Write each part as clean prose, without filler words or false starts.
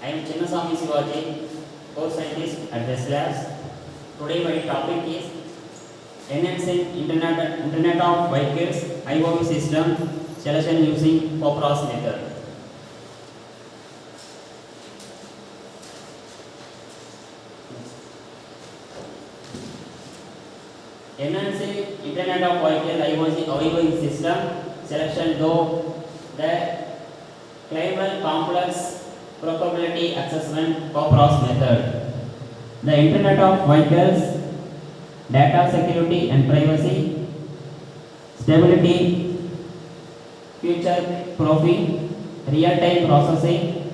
I am Chinnaswamy Sivaji, core scientist at this labs. Today my topic is enhancing Internet of Vehicles IoV system selection using Poprocess method. Enhancing Internet of Vehicles IoV system selection though the claimable complex probability assessment Poprocess method. The Internet of Vehicles, data security and privacy, stability, future proofing, real-time processing,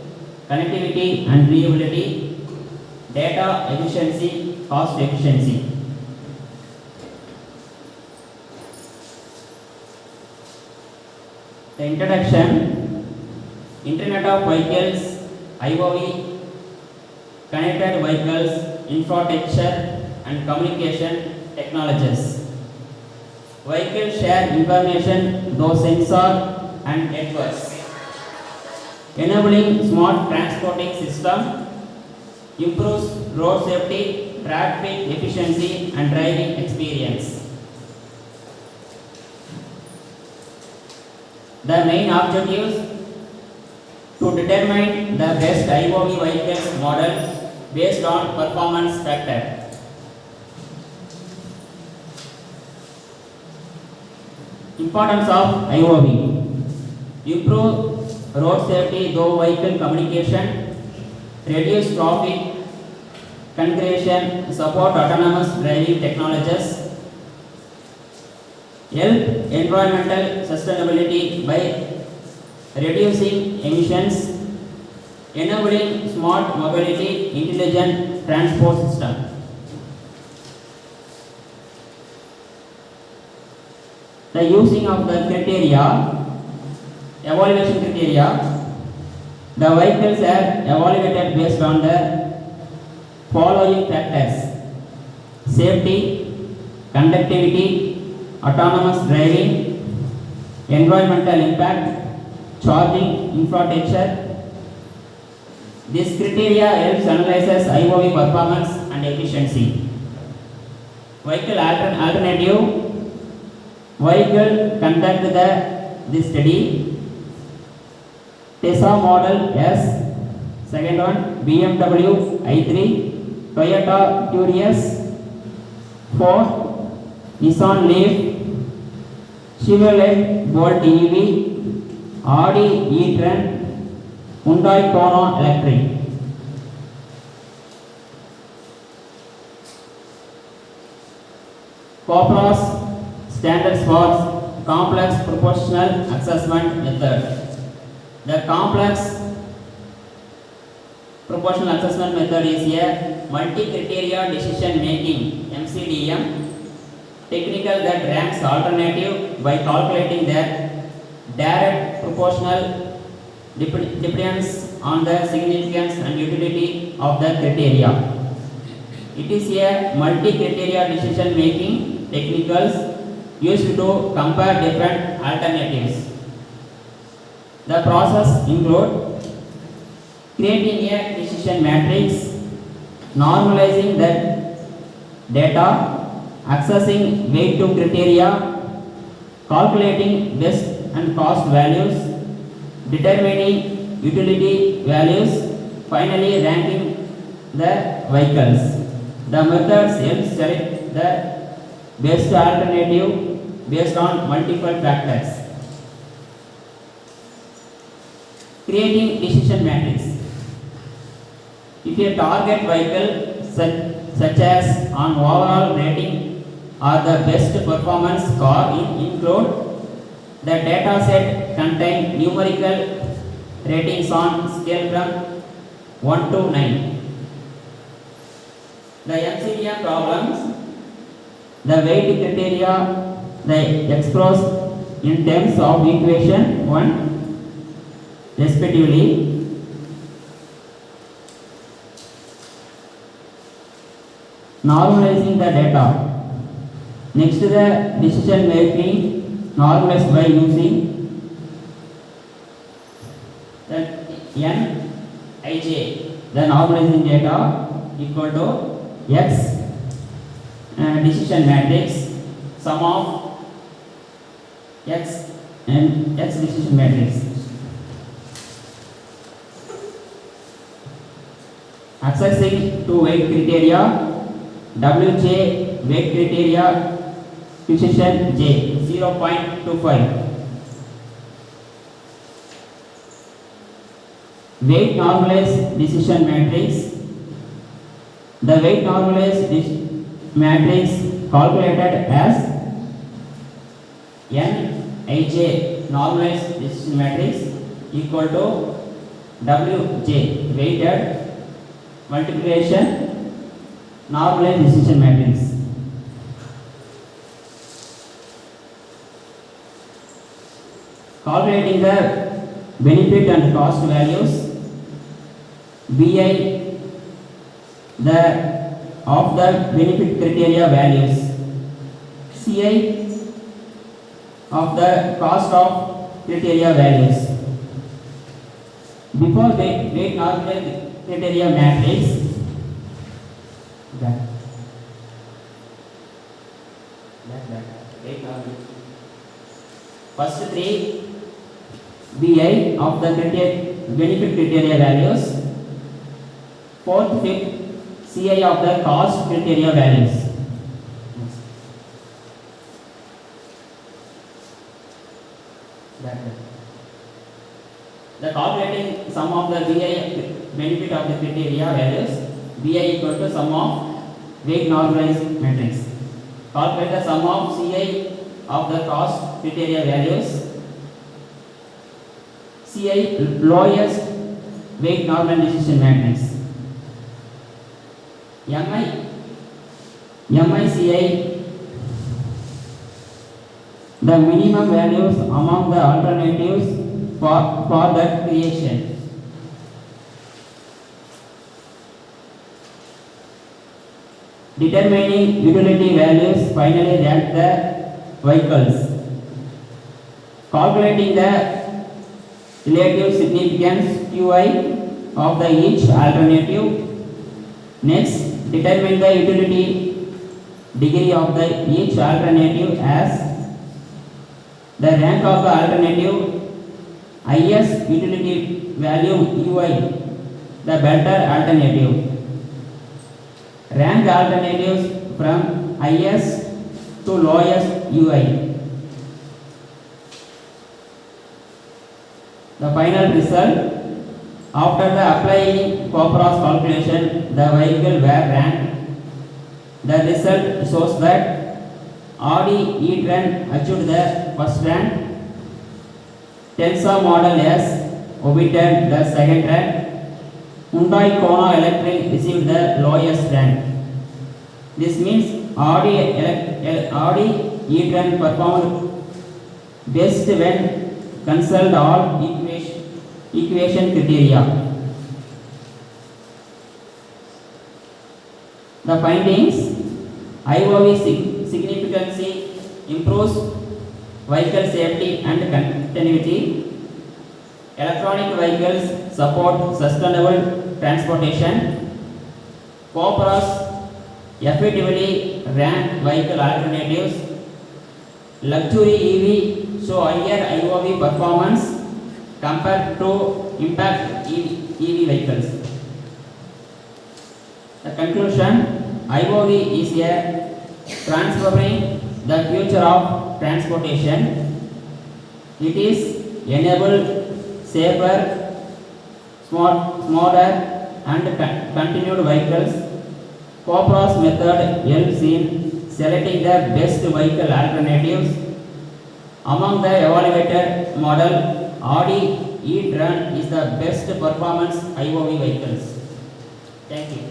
connectivity and reliability, data efficiency, cost efficiency. The introduction: Internet of Vehicles IoV, connected vehicles, infrastructure and communication technologies. Vehicles share information through sensor and networks, enabling smart transporting system, improves road safety, traffic efficiency and driving experience. The main objectives: to determine the best IoV vehicles model based on performance factor. Importance of IoV: improve road safety through vehicle communication, reduce traffic congestion, support autonomous driving technologies, help environmental sustainability by reducing emissions, enabling smart mobility, intelligent transport system. The using of the criteria, evaluation criteria, the vehicles are evaluated based on the following factors: safety, conductivity, autonomous driving, environmental impact, charging infrastructure. This criteria helps analyze IoV performance and efficiency. Vehicle alternative: vehicle conduct the study. Tesla Model S, second one BMW i3, Toyota Prius, Ford, Nissan Leaf, Chevrolet Bolt EV, Audi e-tron, Hyundai Kona Electric. Poprocess standards for complex proportional assessment method. The complex proportional assessment method is a multi-criteria decision making (MCDM) technical that ranks alternative by calculating their direct proportional dependence on the significance and utility of the criteria. It is a multi-criteria decision making technicals used to compare different alternatives. The process includes creating a decision matrix, normalizing the data, accessing weight to criteria, calculating best and cost values, determining utility values, finally ranking the vehicles. The methods help select the best alternative based on multiple factors. Creating decision matrix. If a target vehicle such as on overall rating or the best performance car include the data set contain numerical ratings on scale from 1 to 9. The MCDM problems: the weight criteria, the expressed in terms of equation 1 respectively. Normalizing the data. Next, the decision making normalized by using the n ij, the normalizing data equal to x decision matrix sum of x and x decision matrix. Accessing to weight criteria, wj weight criteria precision j 0.25. Weight normalized decision matrix. The weight normalized matrix calculated as Nij normalized decision matrix equal to Wj weighted multiplication normalized decision matrix. Calculating the benefit and cost values, Bi the of the benefit criteria values, Ci of the cost of criteria values. Before weight normalized criteria matrix, first three Bi of the benefit criteria values, fourth, fifth Ci of the cost criteria values. The calculating sum of the Bi benefit of the criteria values, Bi equal to sum of weight normalized matrix. Calculate the sum of Ci of the cost criteria values, Ci lowest weight normal decision matrix, MiCi the minimum values among the alternatives for that creation. Determining utility values finally rank the vehicles. Calculating the relative significance Qi of the each alternative. Next, determine the utility degree of the each alternative as the rank of the alternative highest utility value Ui, the better alternative. Rank alternatives from highest to lowest Ui. The final result, after the applying Poppers calculation, the vehicle were ranked. The result shows that Audi e-tron achieved the first rank, Tesla Model S obtained the second rank, Hyundai Kona Electric received the lowest rank. This means Audi e-tron performed best when considered all equation criteria. The findings: IOV significance improves vehicle safety and continuity. Electronic vehicles support sustainable transportation. Poppers effectively rank vehicle alternatives. Luxury EV show higher IOV performance compared to impact EV vehicles. The conclusion: IOV is a transforming the future of transportation. It is enabled safer, smarter and continued vehicles. Poppers method helps in selecting the best vehicle alternatives. Among the evaluated model, Audi e-tron is the best performance IOV vehicles. Thank you.